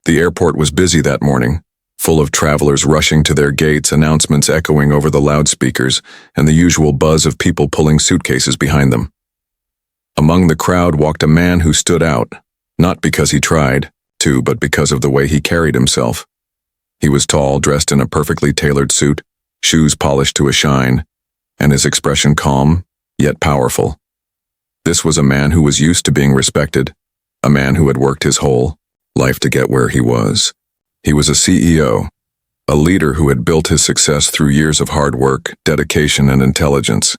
The airport was busy that morning, full of travelers rushing to their gates, announcements echoing over the loudspeakers, and the usual buzz of people pulling suitcases behind them. Among the crowd walked a man who stood out, not because he tried to, but because of the way he carried himself. He was tall, dressed in a perfectly tailored suit, shoes polished to a shine, and his expression calm, yet powerful. This was a man who was used to being respected, a man who had worked his whole life to get where he was. He was a CEO, a leader who had built his success through years of hard work, dedication, and intelligence.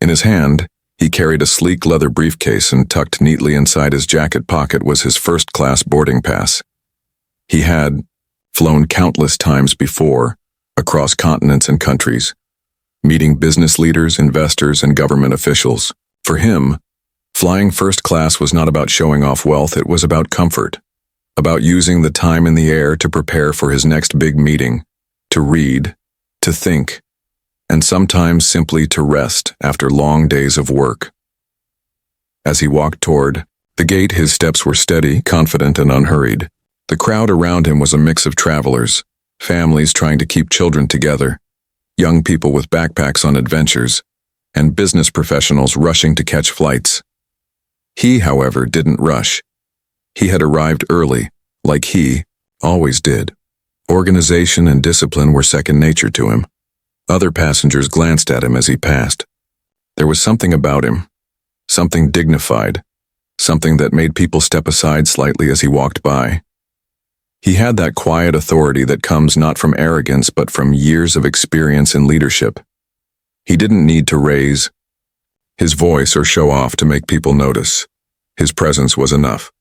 In his hand, he carried a sleek leather briefcase, and tucked neatly inside his jacket pocket was his first-class boarding pass. He had flown countless times before, across continents and countries, meeting business leaders, investors, and government officials. For him, flying first class was not about showing off wealth, it was about comfort, about using the time in the air to prepare for his next big meeting, to read, to think, and sometimes simply to rest after long days of work. As he walked toward the gate, his steps were steady, confident, and unhurried. The crowd around him was a mix of travelers, families trying to keep children together, young people with backpacks on adventures, and business professionals rushing to catch flights. He, however, didn't rush. He had arrived early, like he always did. Organization and discipline were second nature to him. Other passengers glanced at him as he passed. There was something about him, something dignified, something that made people step aside slightly as he walked by. He had that quiet authority that comes not from arrogance but from years of experience in leadership. He didn't need to raise his voice or show off to make people notice. His presence was enough.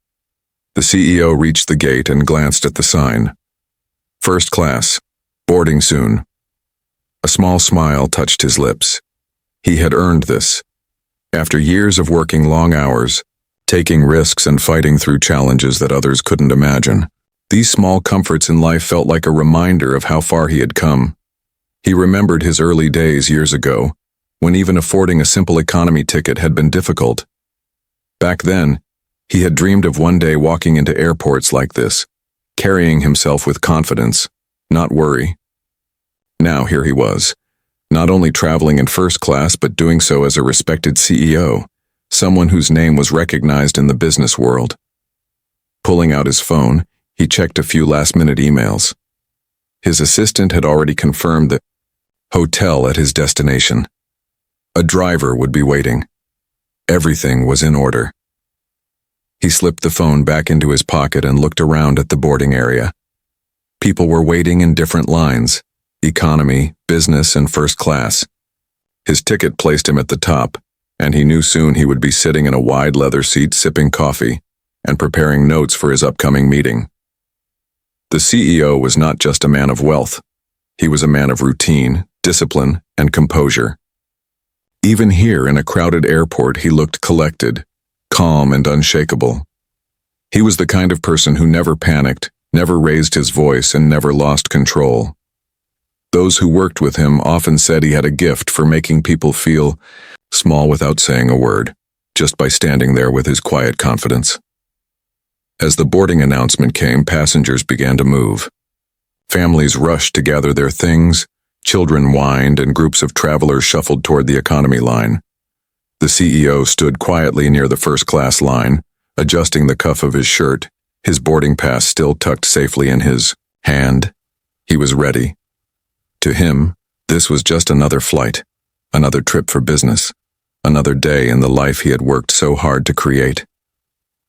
The CEO reached the gate and glanced at the sign. First class, boarding soon. A small smile touched his lips. He had earned this. After years of working long hours, taking risks and fighting through challenges that others couldn't imagine, these small comforts in life felt like a reminder of how far he had come. He remembered his early days years ago, when even affording a simple economy ticket had been difficult. Back then, he had dreamed of one day walking into airports like this, carrying himself with confidence, not worry. Now here he was, not only traveling in first class but doing so as a respected CEO, someone whose name was recognized in the business world. Pulling out his phone, he checked a few last-minute emails. His assistant had already confirmed the hotel at his destination. A driver would be waiting. Everything was in order. He slipped the phone back into his pocket and looked around at the boarding area. People were waiting in different lines: economy, business, and first class. His ticket placed him at the top, and he knew soon he would be sitting in a wide leather seat sipping coffee and preparing notes for his upcoming meeting. The CEO was not just a man of wealth. He was a man of routine, discipline, and composure. Even here in a crowded airport, he looked collected, calm, and unshakable. He was the kind of person who never panicked, never raised his voice, and never lost control. Those who worked with him often said he had a gift for making people feel small without saying a word, just by standing there with his quiet confidence. As the boarding announcement came, passengers began to move. Families rushed to gather their things, children whined, and groups of travelers shuffled toward the economy line. The CEO stood quietly near the first-class line, adjusting the cuff of his shirt, his boarding pass still tucked safely in his hand. He was ready. To him, this was just another flight, another trip for business, another day in the life he had worked so hard to create.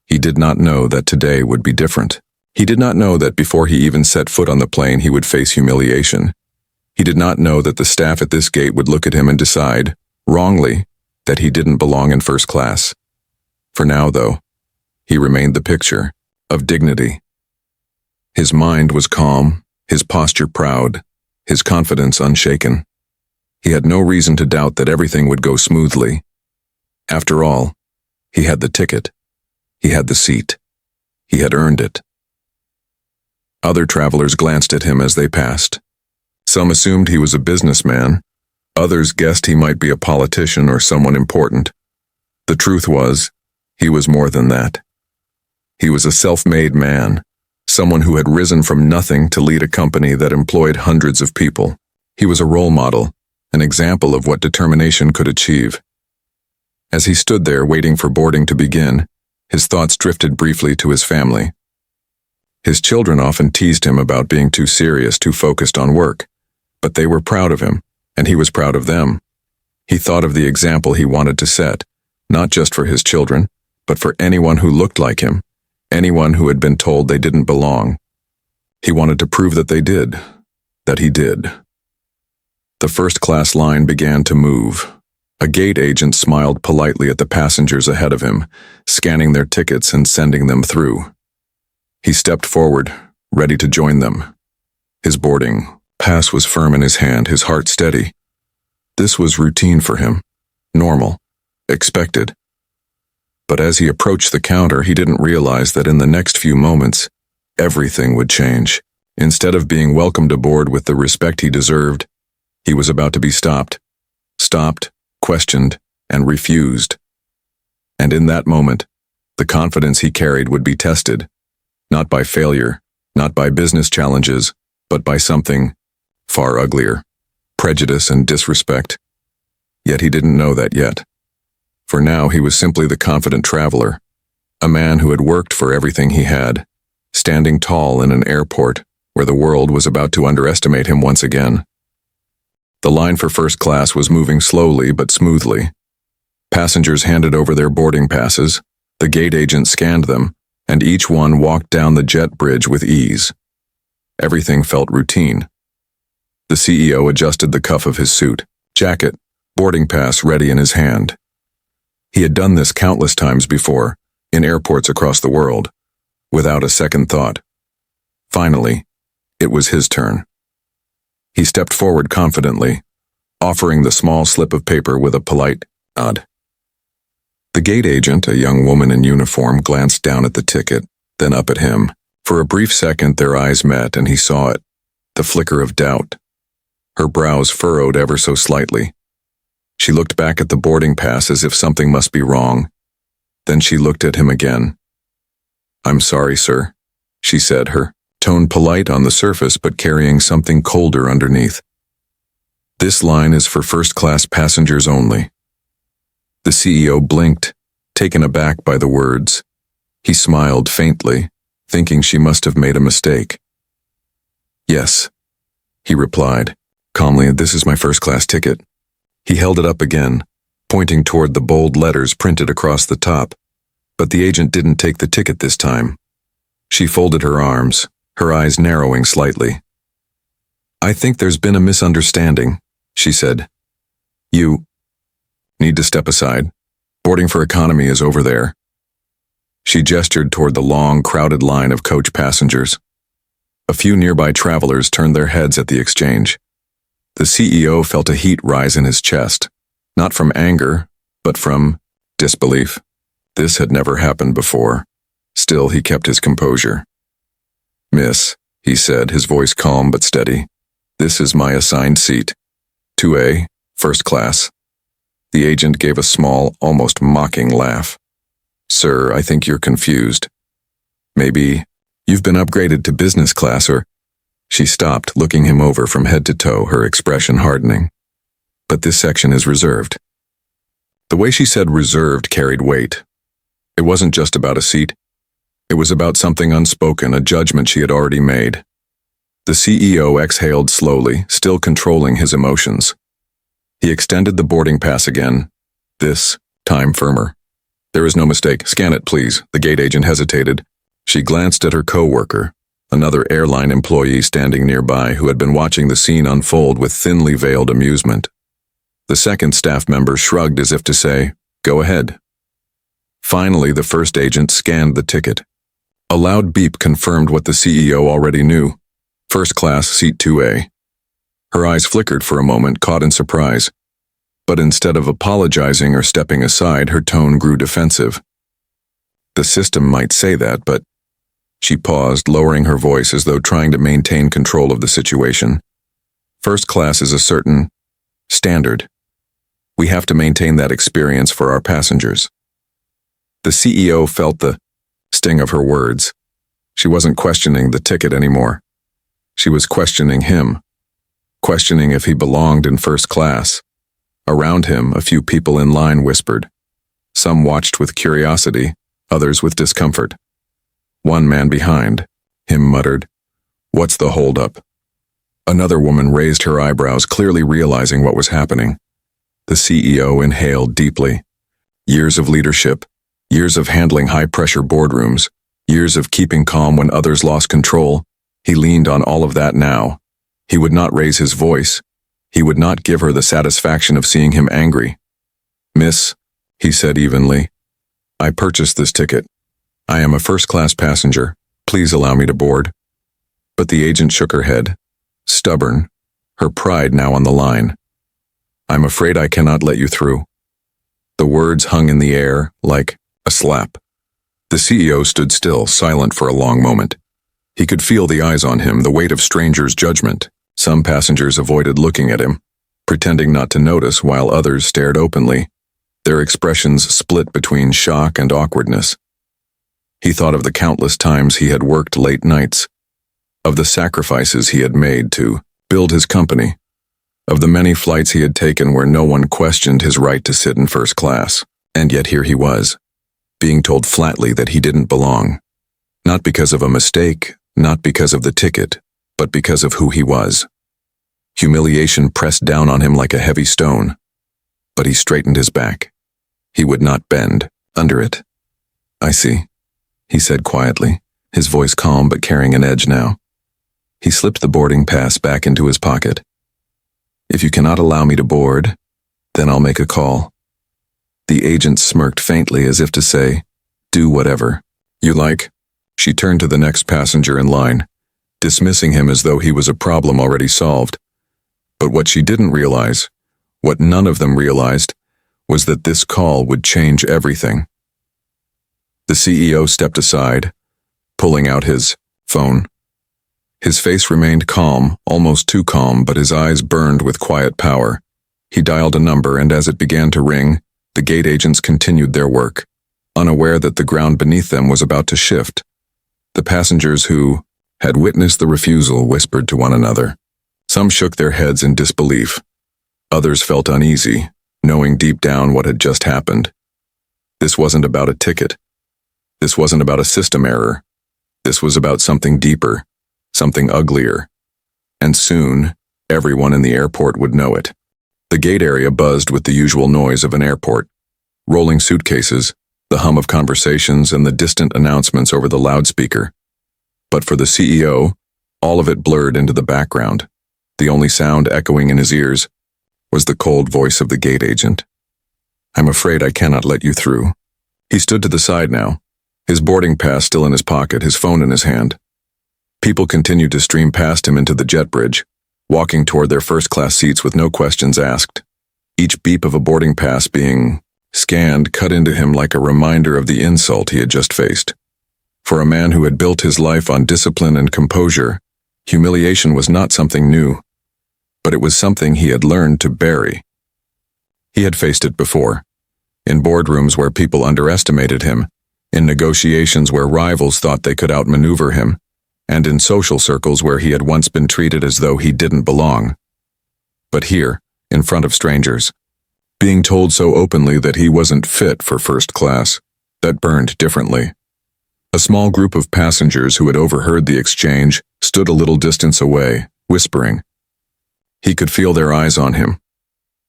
He did not know that today would be different. He did not know that before he even set foot on the plane he would face humiliation. He did not know that the staff at this gate would look at him and decide, wrongly, that he didn't belong in first class. For now, though, he remained the picture of dignity. His mind was calm, his posture proud, his confidence unshaken. He had no reason to doubt that everything would go smoothly. After all, he had the ticket. He had the seat. He had earned it. Other travelers glanced at him as they passed. Some assumed he was a businessman. Others guessed he might be a politician or someone important. The truth was, he was more than that. He was a self-made man, someone who had risen from nothing to lead a company that employed hundreds of people. He was a role model, an example of what determination could achieve. As he stood there waiting for boarding to begin, his thoughts drifted briefly to his family. His children often teased him about being too serious, too focused on work, but they were proud of him, and he was proud of them. He thought of the example he wanted to set, not just for his children, but for anyone who looked like him, anyone who had been told they didn't belong. He wanted to prove that they did, that he did. The first-class line began to move. A gate agent smiled politely at the passengers ahead of him, scanning their tickets and sending them through. He stepped forward, ready to join them. His boarding pass was firm in his hand, his heart steady. This was routine for him, normal, expected. But as he approached the counter, he didn't realize that in the next few moments, everything would change. Instead of being welcomed aboard with the respect he deserved, he was about to be stopped, questioned, and refused. And in that moment, the confidence he carried would be tested, not by failure, not by business challenges, but by something far uglier, prejudice and disrespect. Yet he didn't know that yet. For now he was simply the confident traveler, a man who had worked for everything he had, standing tall in an airport where the world was about to underestimate him once again. The line for first class was moving slowly but smoothly. Passengers handed over their boarding passes, the gate agent scanned them, and each one walked down the jet bridge with ease. Everything felt routine. The CEO adjusted the cuff of his suit, jacket, boarding pass ready in his hand. He had done this countless times before, in airports across the world, without a second thought. Finally, it was his turn. He stepped forward confidently, offering the small slip of paper with a polite nod. The gate agent, a young woman in uniform, glanced down at the ticket, then up at him. For a brief second their eyes met and he saw it, the flicker of doubt. Her brows furrowed ever so slightly. She looked back at the boarding pass as if something must be wrong. Then she looked at him again. "I'm sorry, sir," she said, her tone polite on the surface but carrying something colder underneath. "This line is for first-class passengers only." The CEO blinked, taken aback by the words. He smiled faintly, thinking she must have made a mistake. "Yes," he replied, calmly, "this is my first-class ticket." He held it up again, pointing toward the bold letters printed across the top, but the agent didn't take the ticket this time. She folded her arms, her eyes narrowing slightly. "I think there's been a misunderstanding," she said. "You need to step aside. Boarding for economy is over there." She gestured toward the long, crowded line of coach passengers. A few nearby travelers turned their heads at the exchange. The CEO felt a heat rise in his chest, not from anger, but from disbelief. This had never happened before. Still, he kept his composure. "Miss," he said, his voice calm but steady, "this is my assigned seat. 2A, first class." The agent gave a small, almost mocking laugh. "Sir, I think you're confused. Maybe you've been upgraded to business class or—" She stopped, looking him over from head to toe, her expression hardening. "But this section is reserved." The way she said reserved carried weight. It wasn't just about a seat. It was about something unspoken, a judgment she had already made. The CEO exhaled slowly, still controlling his emotions. He extended the boarding pass again, this time firmer. "There is no mistake. Scan it, please." The gate agent hesitated. She glanced at her co-worker, another airline employee standing nearby who had been watching the scene unfold with thinly veiled amusement. The second staff member shrugged as if to say, "Go ahead." Finally, the first agent scanned the ticket. A loud beep confirmed what the CEO already knew. First class, seat 2A. Her eyes flickered for a moment, caught in surprise. But instead of apologizing or stepping aside, her tone grew defensive. The system might say that, but... She paused, lowering her voice as though trying to maintain control of the situation. "First class is a certain standard. We have to maintain that experience for our passengers." The CEO felt the sting of her words. She wasn't questioning the ticket anymore. She was questioning him, questioning if he belonged in first class. Around him, a few people in line whispered. Some watched with curiosity, others with discomfort. One man behind him muttered, "What's the holdup?" Another woman raised her eyebrows, clearly realizing what was happening. The CEO inhaled deeply. Years of leadership, years of handling high-pressure boardrooms, years of keeping calm when others lost control. He leaned on all of that now. He would not raise his voice. He would not give her the satisfaction of seeing him angry. "Miss," he said evenly, "I purchased this ticket. I am a first-class passenger. Please allow me to board." But the agent shook her head, stubborn, her pride now on the line. "I'm afraid I cannot let you through." The words hung in the air like a slap. The CEO stood still, silent for a long moment. He could feel the eyes on him, the weight of strangers' judgment. Some passengers avoided looking at him, pretending not to notice, while others stared openly, their expressions split between shock and awkwardness. He thought of the countless times he had worked late nights, of the sacrifices he had made to build his company, of the many flights he had taken where no one questioned his right to sit in first class. And yet here he was, being told flatly that he didn't belong. Not because of a mistake, not because of the ticket, but because of who he was. Humiliation pressed down on him like a heavy stone, but he straightened his back. He would not bend under it. "I see," he said quietly, his voice calm but carrying an edge now. He slipped the boarding pass back into his pocket. "If you cannot allow me to board, then I'll make a call." The agent smirked faintly as if to say, "Do whatever you like." She turned to the next passenger in line, dismissing him as though he was a problem already solved. But what she didn't realize, what none of them realized, was that this call would change everything. The CEO stepped aside, pulling out his phone. His face remained calm, almost too calm, but his eyes burned with quiet power. He dialed a number, and as it began to ring, the gate agents continued their work, unaware that the ground beneath them was about to shift. The passengers who had witnessed the refusal whispered to one another. Some shook their heads in disbelief. Others felt uneasy, knowing deep down what had just happened. This wasn't about a ticket. This wasn't about a system error. This was about something deeper, something uglier. And soon, everyone in the airport would know it. The gate area buzzed with the usual noise of an airport. Rolling suitcases, the hum of conversations, and the distant announcements over the loudspeaker. But for the CEO, all of it blurred into the background. The only sound echoing in his ears was the cold voice of the gate agent. "I'm afraid I cannot let you through." He stood to the side now, his boarding pass still in his pocket, his phone in his hand. People continued to stream past him into the jet bridge, walking toward their first-class seats with no questions asked. Each beep of a boarding pass being scanned cut into him like a reminder of the insult he had just faced. For a man who had built his life on discipline and composure, humiliation was not something new, but it was something he had learned to bury. He had faced it before, in boardrooms where people underestimated him, in negotiations where rivals thought they could outmaneuver him, and in social circles where he had once been treated as though he didn't belong. But here, in front of strangers, being told so openly that he wasn't fit for first class, that burned differently. A small group of passengers who had overheard the exchange stood a little distance away, whispering. He could feel their eyes on him.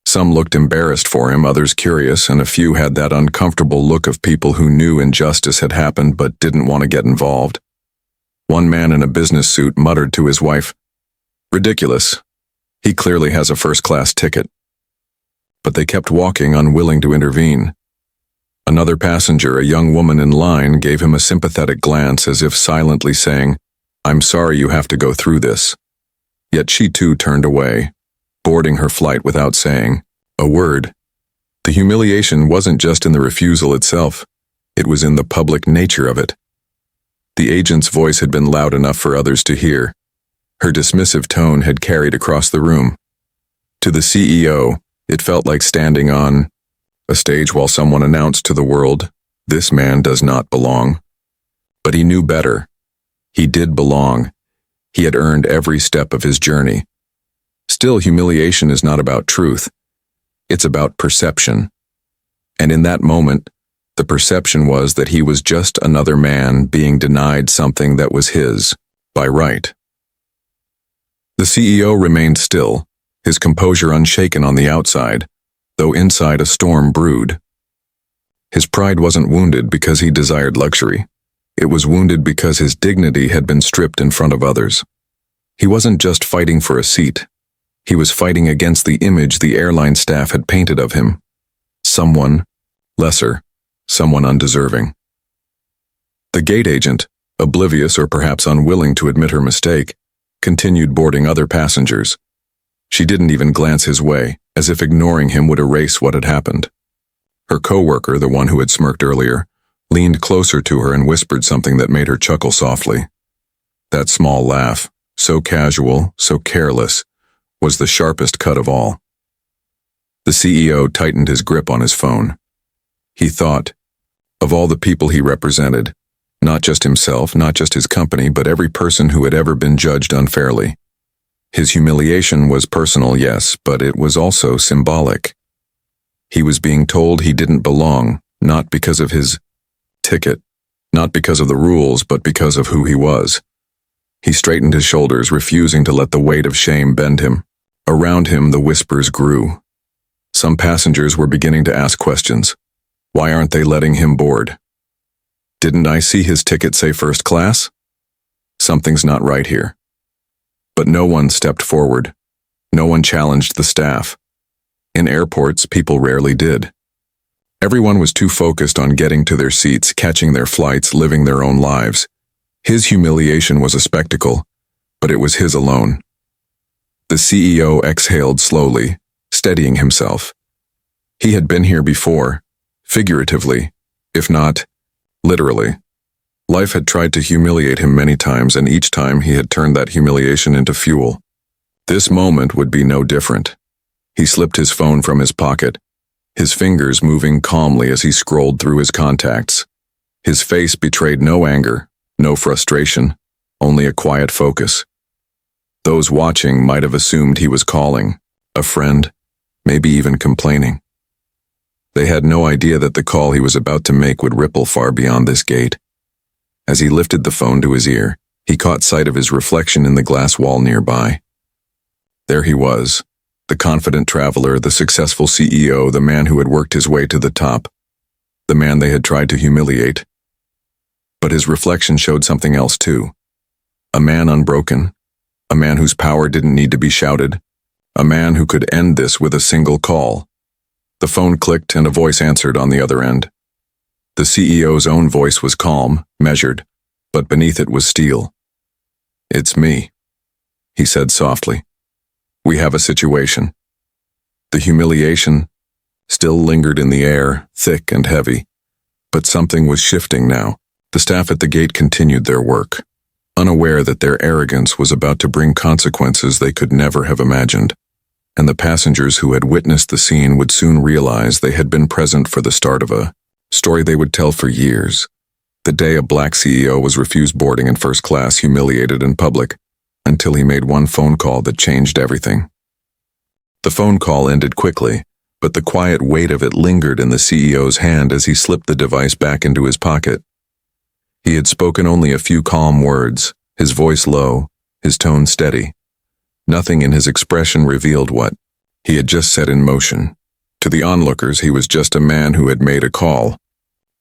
Some looked embarrassed for him, others curious, and a few had that uncomfortable look of people who knew injustice had happened but didn't want to get involved. One man in a business suit muttered to his wife, "Ridiculous. He clearly has a first-class ticket." But they kept walking, unwilling to intervene. Another passenger, a young woman in line, gave him a sympathetic glance as if silently saying, "I'm sorry you have to go through this." Yet she too turned away, boarding her flight without saying a word. The humiliation wasn't just in the refusal itself, it was in the public nature of it. The agent's voice had been loud enough for others to hear. Her dismissive tone had carried across the room. To the CEO, it felt like standing on a stage while someone announced to the world, "This man does not belong." But he knew better. He did belong. He had earned every step of his journey. Still, humiliation is not about truth. It's about perception. And in that moment, the perception was that he was just another man being denied something that was his, by right. The CEO remained still, his composure unshaken on the outside, though inside a storm brewed. His pride wasn't wounded because he desired luxury. It was wounded because his dignity had been stripped in front of others. He wasn't just fighting for a seat. He was fighting against the image the airline staff had painted of him. Someone lesser, someone undeserving. The gate agent, oblivious or perhaps unwilling to admit her mistake, continued boarding other passengers. She didn't even glance his way, as if ignoring him would erase what had happened. Her coworker, the one who had smirked earlier, leaned closer to her and whispered something that made her chuckle softly. That small laugh, so casual, so careless, was the sharpest cut of all. The CEO tightened his grip on his phone. He thought of all the people he represented, not just himself, not just his company, but every person who had ever been judged unfairly. His humiliation was personal, yes, but it was also symbolic. He was being told he didn't belong, not because of his ticket, not because of the rules, but because of who he was. He straightened his shoulders, refusing to let the weight of shame bend him. Around him, the whispers grew. Some passengers were beginning to ask questions. Why aren't they letting him board? Didn't I see his ticket say first class? Something's not right here. But no one stepped forward. No one challenged the staff. In airports, people rarely did. Everyone was too focused on getting to their seats, catching their flights, living their own lives. His humiliation was a spectacle, but it was his alone. The CEO exhaled slowly, steadying himself. He had been here before, figuratively, if not literally. Life had tried to humiliate him many times, and each time he had turned that humiliation into fuel. This moment would be no different. He slipped his phone from his pocket, his fingers moving calmly as he scrolled through his contacts. His face betrayed no anger, no frustration, only a quiet focus. Those watching might have assumed he was calling, a friend, maybe even complaining. They had no idea that the call he was about to make would ripple far beyond this gate. As he lifted the phone to his ear, he caught sight of his reflection in the glass wall nearby. There he was, the confident traveler, the successful CEO, the man who had worked his way to the top, the man they had tried to humiliate. But his reflection showed something else too. A man unbroken, a man whose power didn't need to be shouted, a man who could end this with a single call. The phone clicked and a voice answered on the other end. The CEO's own voice was calm, measured, but beneath it was steel. "It's me," he said softly. "We have a situation." The humiliation still lingered in the air, thick and heavy, but something was shifting now. The staff at the gate continued their work, unaware that their arrogance was about to bring consequences they could never have imagined. And the passengers who had witnessed the scene would soon realize they had been present for the start of a story they would tell for years. The day a black CEO was refused boarding in first class, humiliated in public, until he made one phone call that changed everything. The phone call ended quickly, but the quiet weight of it lingered in the CEO's hand as he slipped the device back into his pocket. He had spoken only a few calm words, his voice low, his tone steady. Nothing in his expression revealed what he had just set in motion. To the onlookers, he was just a man who had made a call.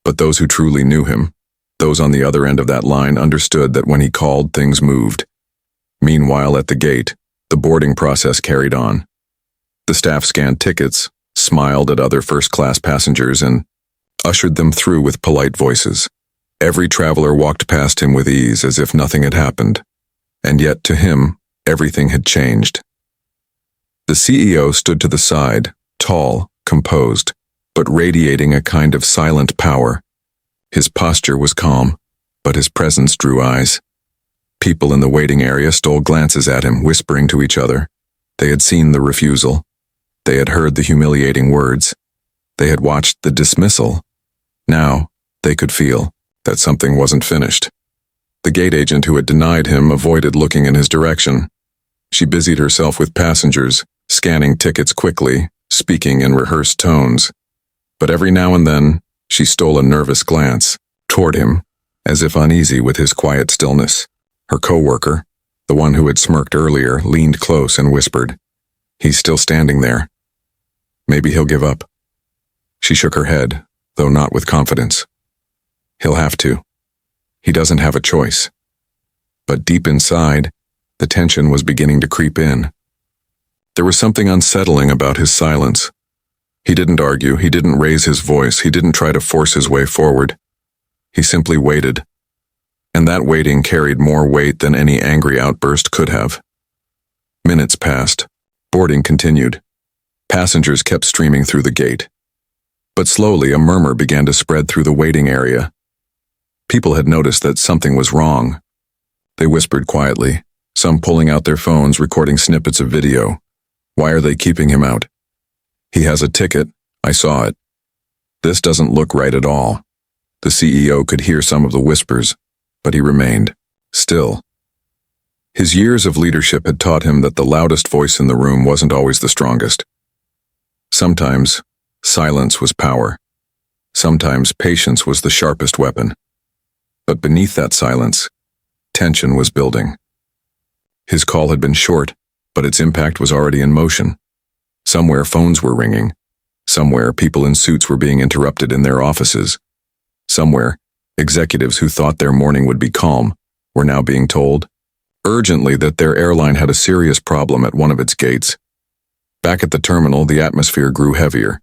But those who truly knew him, those on the other end of that line, understood that when he called, things moved. Meanwhile, at the gate, the boarding process carried on. The staff scanned tickets, smiled at other first-class passengers, and ushered them through with polite voices. Every traveler walked past him with ease, as if nothing had happened. And yet, to him, everything had changed. The CEO stood to the side, tall, composed, but radiating a kind of silent power. His posture was calm, but his presence drew eyes. People in the waiting area stole glances at him, whispering to each other. They had seen the refusal. They had heard the humiliating words. They had watched the dismissal. Now, they could feel that something wasn't finished. The gate agent who had denied him avoided looking in his direction. She busied herself with passengers, scanning tickets quickly, speaking in rehearsed tones. But every now and then, she stole a nervous glance toward him, as if uneasy with his quiet stillness. Her co-worker, the one who had smirked earlier, leaned close and whispered, "He's still standing there. Maybe he'll give up." She shook her head, though not with confidence. "He'll have to. He doesn't have a choice." But deep inside, the tension was beginning to creep in. There was something unsettling about his silence. He didn't argue, he didn't raise his voice, he didn't try to force his way forward. He simply waited. And that waiting carried more weight than any angry outburst could have. Minutes passed. Boarding continued. Passengers kept streaming through the gate. But slowly a murmur began to spread through the waiting area. People had noticed that something was wrong. They whispered quietly, some pulling out their phones, recording snippets of video. "Why are they keeping him out? He has a ticket. I saw it. This doesn't look right at all." The CEO could hear some of the whispers, but he remained still. His years of leadership had taught him that the loudest voice in the room wasn't always the strongest. Sometimes, silence was power. Sometimes, patience was the sharpest weapon. But beneath that silence, tension was building. His call had been short, but its impact was already in motion. Somewhere phones were ringing. Somewhere people in suits were being interrupted in their offices. Somewhere, executives who thought their morning would be calm were now being told urgently that their airline had a serious problem at one of its gates. Back at the terminal, the atmosphere grew heavier.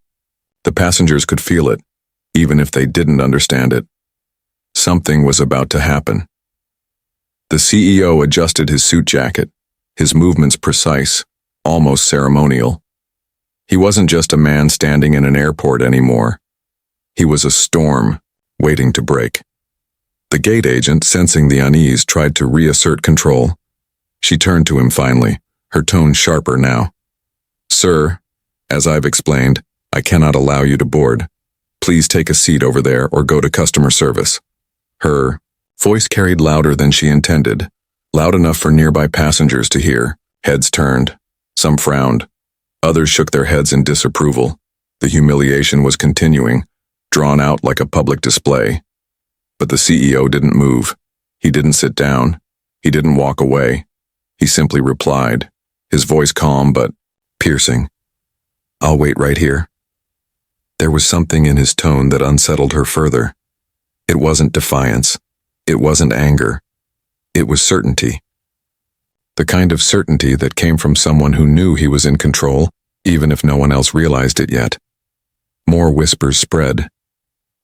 The passengers could feel it, even if they didn't understand it. Something was about to happen. The CEO adjusted his suit jacket, his movements precise, almost ceremonial. He wasn't just a man standing in an airport anymore. He was a storm waiting to break. The gate agent, sensing the unease, tried to reassert control. She turned to him finally, her tone sharper now. "Sir, as I've explained, I cannot allow you to board. Please take a seat over there or go to customer service." Her voice carried louder than she intended, loud enough for nearby passengers to hear. Heads turned. Some frowned. Others shook their heads in disapproval. The humiliation was continuing, drawn out like a public display. But the CEO didn't move. He didn't sit down. He didn't walk away. He simply replied, his voice calm but piercing. "I'll wait right here." There was something in his tone that unsettled her further. It wasn't defiance. It wasn't anger. It was certainty. The kind of certainty that came from someone who knew he was in control, even if no one else realized it yet. More whispers spread.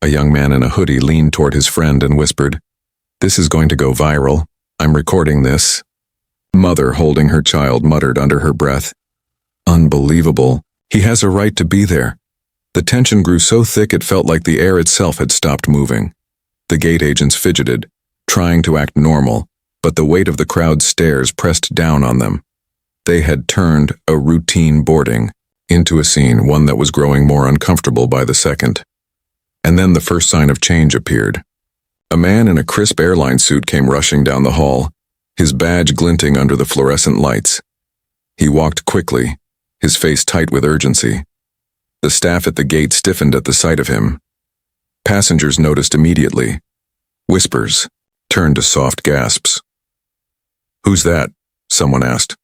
A young man in a hoodie leaned toward his friend and whispered, "This is going to go viral. I'm recording this." Mother holding her child muttered under her breath, "Unbelievable. He has a right to be there." The tension grew so thick it felt like the air itself had stopped moving. The gate agents fidgeted, trying to act normal, but the weight of the crowd's stares pressed down on them. They had turned a routine boarding into a scene, one that was growing more uncomfortable by the second. And then the first sign of change appeared. A man in a crisp airline suit came rushing down the hall, his badge glinting under the fluorescent lights. He walked quickly, his face tight with urgency. The staff at the gate stiffened at the sight of him. Passengers noticed immediately. Whispers turned to soft gasps. "Who's that?" someone asked.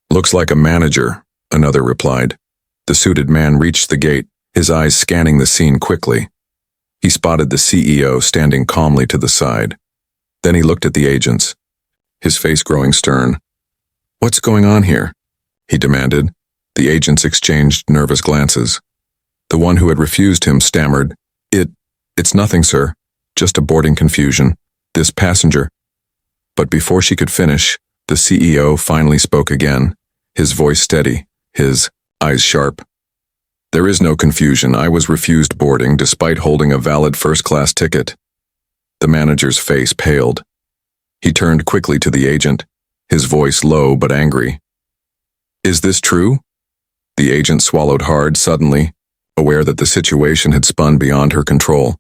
"Looks like a manager," another replied. The suited man reached the gate, his eyes scanning the scene quickly. He spotted the CEO standing calmly to the side. Then he looked at the agents, his face growing stern. "What's going on here?" he demanded. The agents exchanged nervous glances. The one who had refused him stammered, It's nothing, sir. Just a boarding confusion. This passenger." But before she could finish, the CEO finally spoke again, his voice steady, his eyes sharp. "There is no confusion. I was refused boarding despite holding a valid first-class ticket." The manager's face paled. He turned quickly to the agent, his voice low but angry. "Is this true?" The agent swallowed hard suddenly, aware that the situation had spun beyond her control.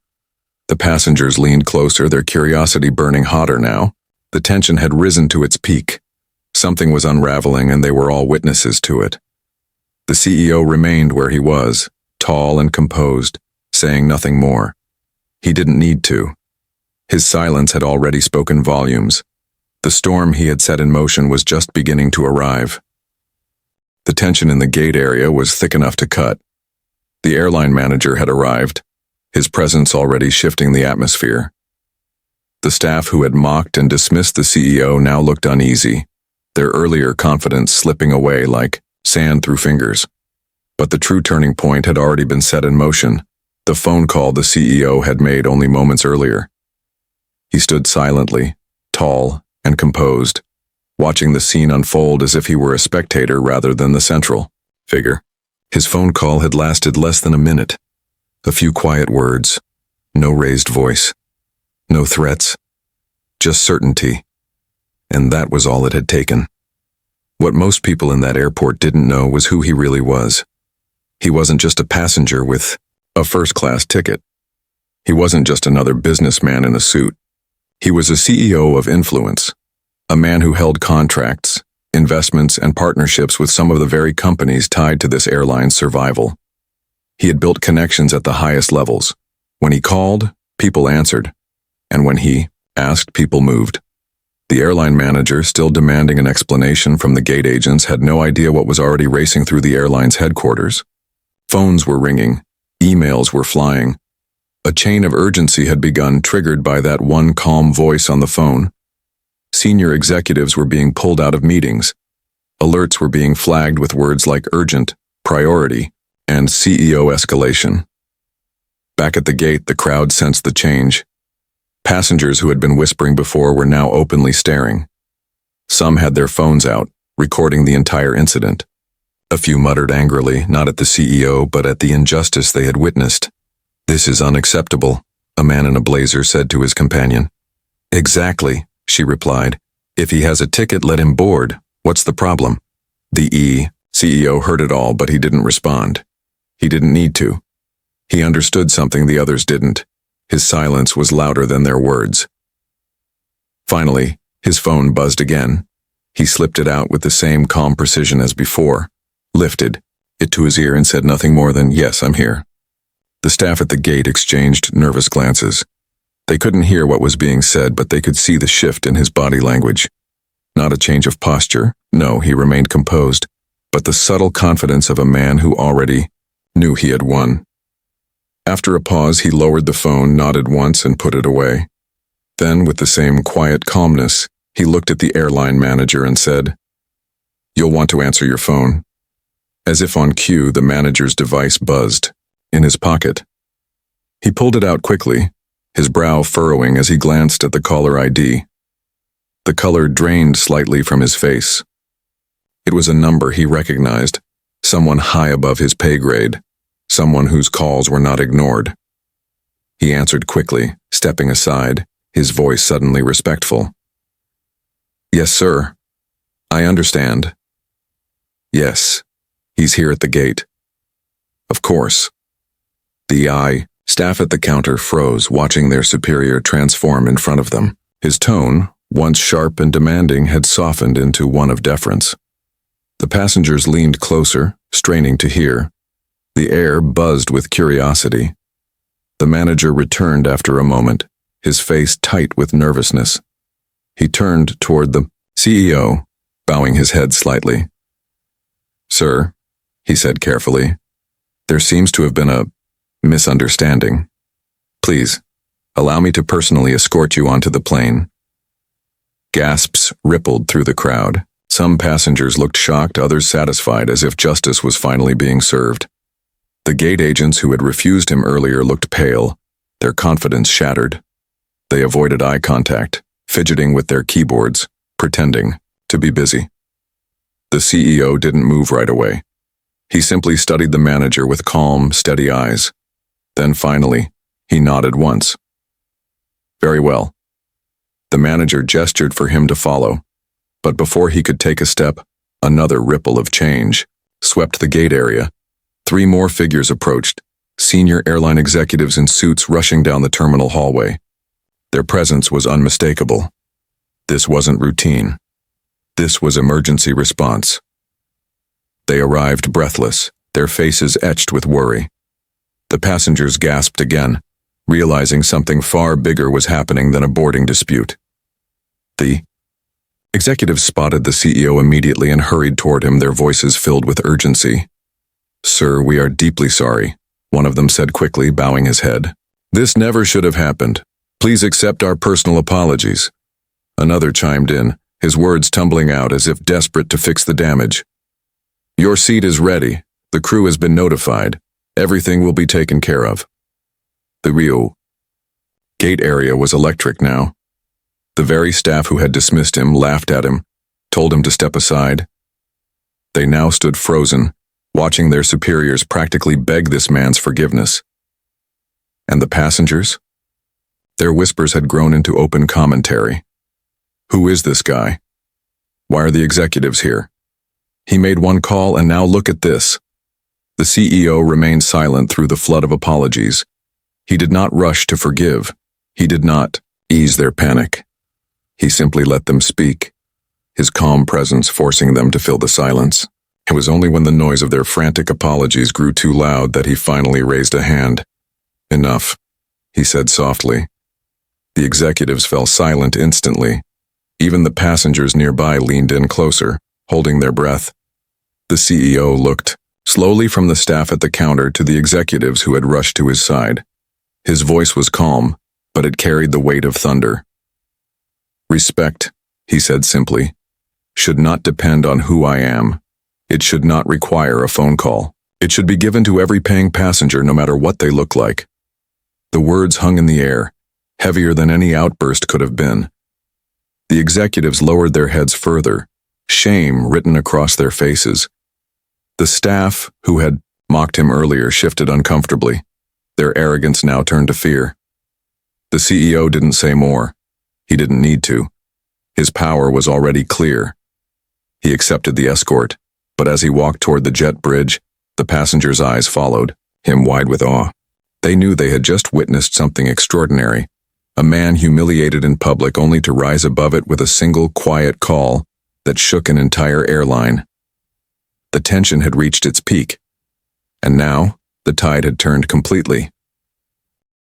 The passengers leaned closer, their curiosity burning hotter now. The tension had risen to its peak. Something was unraveling, and they were all witnesses to it. The CEO remained where he was, tall and composed, saying nothing more. He didn't need to. His silence had already spoken volumes. The storm he had set in motion was just beginning to arrive. The tension in the gate area was thick enough to cut. The airline manager had arrived, his presence already shifting the atmosphere. The staff who had mocked and dismissed the CEO now looked uneasy, their earlier confidence slipping away like sand through fingers. But the true turning point had already been set in motion, the phone call the CEO had made only moments earlier. He stood silently, tall and composed, watching the scene unfold as if he were a spectator rather than the central figure. His phone call had lasted less than a minute. A few quiet words, no raised voice, no threats, just certainty. And that was all it had taken. What most people in that airport didn't know was who he really was. He wasn't just a passenger with a first-class ticket. He wasn't just another businessman in a suit. He was a CEO of influence, a man who held contracts, investments, and partnerships with some of the very companies tied to this airline's survival. He had built connections at the highest levels. When he called, people answered. And when he asked, people moved. The airline manager, still demanding an explanation from the gate agents, had no idea what was already racing through the airline's headquarters. Phones were ringing. Emails were flying. A chain of urgency had begun, triggered by that one calm voice on the phone. Senior executives were being pulled out of meetings. Alerts were being flagged with words like urgent, priority, and CEO escalation. Back at the gate, the crowd sensed the change. Passengers who had been whispering before were now openly staring. Some had their phones out, recording the entire incident. A few muttered angrily, not at the CEO, but at the injustice they had witnessed. "This is unacceptable," a man in a blazer said to his companion. "Exactly," she replied. "If he has a ticket, let him board. What's the problem?" The CEO heard it all, but he didn't respond. He didn't need to. He understood something the others didn't. His silence was louder than their words. Finally, his phone buzzed again. He slipped it out with the same calm precision as before, lifted it to his ear and said nothing more than, "Yes, I'm here." The staff at the gate exchanged nervous glances. They couldn't hear what was being said, but they could see the shift in his body language. Not a change of posture. No, he remained composed, but the subtle confidence of a man who already knew he had won. After a pause, he lowered the phone, nodded once, and put it away. Then, with the same quiet calmness, he looked at the airline manager and said, "You'll want to answer your phone." As if on cue, the manager's device buzzed, in his pocket. He pulled it out quickly, his brow furrowing as he glanced at the caller ID. The color drained slightly from his face. It was a number he recognized, someone high above his pay grade, someone whose calls were not ignored. He answered quickly, stepping aside, his voice suddenly respectful. "Yes, sir. I understand." "Yes, he's here at the gate." "Of course." The staff at the counter froze, watching their superior transform in front of them. His tone, once sharp and demanding, had softened into one of deference. The passengers leaned closer, straining to hear. The air buzzed with curiosity. The manager returned after a moment, his face tight with nervousness. He turned toward the CEO, bowing his head slightly. "Sir," he said carefully, "there seems to have been a misunderstanding. Please, allow me to personally escort you onto the plane." Gasps rippled through the crowd. Some passengers looked shocked, others satisfied, as if justice was finally being served. The gate agents who had refused him earlier looked pale, their confidence shattered. They avoided eye contact, fidgeting with their keyboards, pretending to be busy. The CEO didn't move right away. He simply studied the manager with calm, steady eyes. Then finally, he nodded once. "Very well." The manager gestured for him to follow, but before he could take a step, another ripple of change swept the gate area. 3 more figures approached, senior airline executives in suits rushing down the terminal hallway. Their presence was unmistakable. This wasn't routine. This was emergency response. They arrived breathless, their faces etched with worry. The passengers gasped again, realizing something far bigger was happening than a boarding dispute. The executives spotted the CEO immediately and hurried toward him, their voices filled with urgency. "Sir, we are deeply sorry," one of them said quickly, bowing his head. "This never should have happened. Please accept our personal apologies." Another chimed in, his words tumbling out as if desperate to fix the damage. "Your seat is ready. The crew has been notified. Everything will be taken care of." The Rio gate area was electric now. The very staff who had dismissed him laughed at him, told him to step aside. They now stood frozen, watching their superiors practically beg this man's forgiveness. And the passengers? Their whispers had grown into open commentary. Who is this guy? Why are the executives here? He made one call and now look at this. The CEO remained silent through the flood of apologies. He did not rush to forgive. He did not ease their panic. He simply let them speak, his calm presence forcing them to fill the silence. It was only when the noise of their frantic apologies grew too loud that he finally raised a hand. "Enough," he said softly. The executives fell silent instantly. Even the passengers nearby leaned in closer, holding their breath. The CEO looked slowly from the staff at the counter to the executives who had rushed to his side. His voice was calm, but it carried the weight of thunder. "Respect," he said simply, "should not depend on who I am. It should not require a phone call. It should be given to every paying passenger no matter what they look like." The words hung in the air, heavier than any outburst could have been. The executives lowered their heads further, shame written across their faces. The staff, who had mocked him earlier, shifted uncomfortably. Their arrogance now turned to fear. The CEO didn't say more. He didn't need to. His power was already clear. He accepted the escort, but as he walked toward the jet bridge, the passengers' eyes followed, him wide with awe. They knew they had just witnessed something extraordinary. A man humiliated in public only to rise above it with a single quiet call that shook an entire airline. The tension had reached its peak, and now the tide had turned completely.